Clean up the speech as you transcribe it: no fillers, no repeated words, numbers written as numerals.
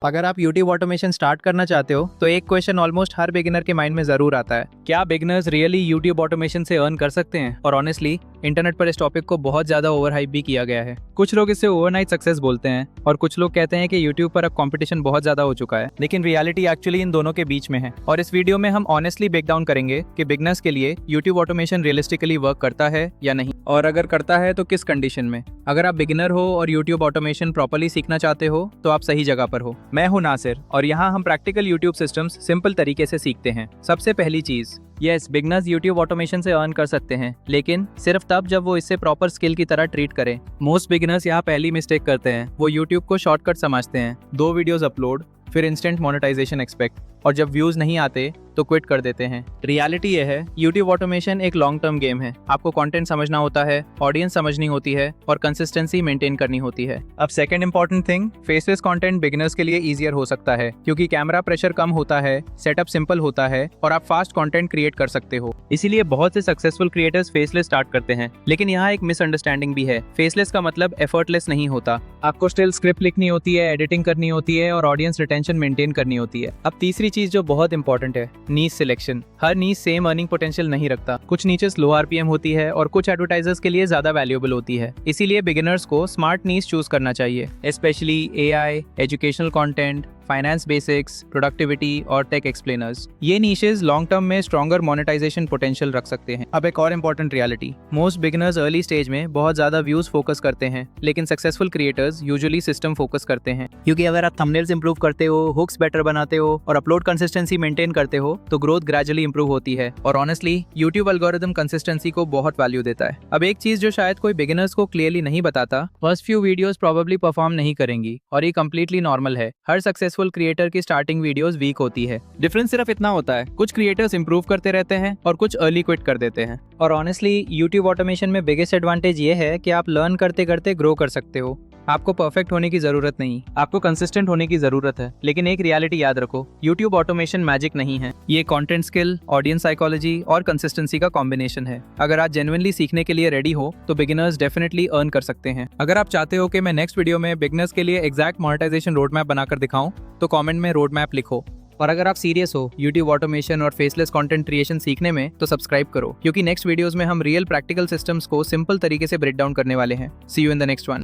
अगर आप YouTube automation start करना चाहते हो तो एक क्वेश्चन ऑलमोस्ट हर बिगिनर के माइंड में जरूर आता है, क्या बिगिनर्स रियली यूट्यूब ऑटोमेशन से अर्न कर सकते हैं? और ऑनेस्टली इंटरनेट पर इस टॉपिक को बहुत ज्यादा ओवर हाइप भी किया गया है। कुछ लोग इसे ओवरनाइट सक्सेस बोलते हैं और कुछ लोग कहते हैं कि यूट्यूब पर अब कंपटीशन बहुत ज्यादा हो चुका है, लेकिन रियलिटी एक्चुअली इन दोनों के बीच में है। और इस वीडियो में हम ऑनेस्टली ब्रेक डाउन करेंगे कि बिगिनर्स के लिए यूट्यूब ऑटोमेशन रियलिस्टिकली वर्क करता है या नहीं, और अगर करता है तो किस कंडीशन में। अगर आप बिगिनर हो और यूट्यूब ऑटोमेशन प्रॉपर्ली सीखना चाहते हो तो आप सही जगह पर हो। मैं हूं नासिर और यहाँ हम प्रैक्टिकल यूट्यूब सिस्टम्स सिंपल तरीके से सीखते हैं। सबसे पहली चीज, यस, बिगिनर्स यूट्यूब ऑटोमेशन से अर्न कर सकते हैं, लेकिन सिर्फ तब जब वो इसे प्रॉपर स्किल की तरह ट्रीट करें। मोस्ट बिगिनर्स यहाँ पहली मिस्टेक करते हैं, वो यूट्यूब को शॉर्टकट समझते हैं। 2 वीडियोस अपलोड, फिर इंस्टेंट मोनेटाइजेशन एक्सपेक्ट, और जब व्यूज नहीं आते तो क्विट कर देते हैं। रियलिटी ये है, यूट्यूब ऑटोमेशन एक लॉन्ग टर्म गेम है। आपको कंटेंट समझना होता है, ऑडियंस समझनी होती है और कंसिस्टेंसी मेंटेन करनी होती है। अब second important thing, faceless content beginners के लिए इजियर हो सकता है क्योंकि कैमरा प्रेशर कम होता है, सेटअप सिंपल होता है और आप फास्ट कंटेंट क्रिएट कर सकते हो। इसीलिए बहुत से सक्सेसफुल क्रिएटर्स फेसलेस स्टार्ट करते हैं। लेकिन यहाँ एक मिसअंडरस्टैंडिंग भी है, फेसलेस का मतलब एफर्टलेस नहीं होता। आपको स्टिल स्क्रिप्ट लिखनी होती है, एडिटिंग करनी होती है और ऑडियंस रिटेंशन मेंटेन करनी होती है। अब तीसरी चीज जो बहुत इंपॉर्टेंट है, नीश सिलेक्शन। हर नीश सेम अर्निंग पोटेंशियल नहीं रखता। कुछ नीचेस लो आरपीएम होती है और कुछ एडवर्टाइजर्स के लिए ज्यादा वैल्यूएबल होती है। इसीलिए बिगिनर्स को स्मार्ट नीश चूज करना चाहिए, specially AI, educational content, finance basics, productivity और टेक एक्सप्लेनर्स। ये नीशेस लॉन्ग टर्म में स्ट्रॉन्गर मोनेटाइजेशन पोटेंशियल रख सकते हैं। अब एक और important reality, most beginners early stage में बहुत ज्यादा व्यूज फोकस करते हैं, लेकिन successful creators usually system focus करते हैं। क्योंकि अगर आप थंबनेल्स इंप्रूव करते हो, हुक्स बेटर बनाते हो और अपलोड कंसिस्टेंसी मेंटेन करते हो तो ग्रोथ ग्रेजुअली इंप्रूव होती है। और ऑनेस्टली यूट्यूब एल्गोरिथम कंसिस्टेंसी को बहुत वैल्यू देता है। अब एक चीज जो शायद कोई बिगिनर्स को क्लियरली नहीं बताता, first few videos probably perform नहीं करेंगी और ये कंप्लीटली नॉर्मल है। हर सक्सेसफुल क्रिएटर की स्टार्टिंग वीडियोस वीक होती है। डिफरेंस सिर्फ इतना होता है, कुछ क्रिएटर्स इंप्रूव करते रहते हैं और कुछ अर्ली क्विट कर देते हैं। और ऑनेस्टली यूट्यूब ऑटोमेशन में बिगेस्ट एडवांटेज ये है कि आप लर्न करते करते ग्रो कर सकते हो। आपको परफेक्ट होने की जरूरत नहीं, आपको कंसिस्टेंट होने की जरूरत है। लेकिन एक रियलिटी याद रखो, यूट्यूब ऑटोमेशन मैजिक नहीं है, ये कंटेंट स्किल, ऑडियंस साइकोलॉजी और कंसिस्टेंसी का कॉम्बिनेशन है। अगर आप जेन्युइनली सीखने के लिए रेडी हो तो बिगिनर्स डेफिनेटली अर्न कर सकते हैं। अगर आप चाहते हो कि मैं नेक्स्ट वीडियो में बिगिनर्स के लिए एग्जैक्ट मोनेटाइजेशन रोड मैप बनाकर दिखाऊं तो कमेंट में रोड मैप लिखो। और अगर आप सीरियस हो यूट्यूब ऑटोमेशन और फेसलेस कंटेंट क्रिएशन सीखने में तो सब्सक्राइब करो, क्योंकि नेक्स्ट वीडियोस में हम रियल प्रैक्टिकल सिस्टम्स को सिंपल तरीके से ब्रेक डाउन करने वाले हैं। See you in the next one.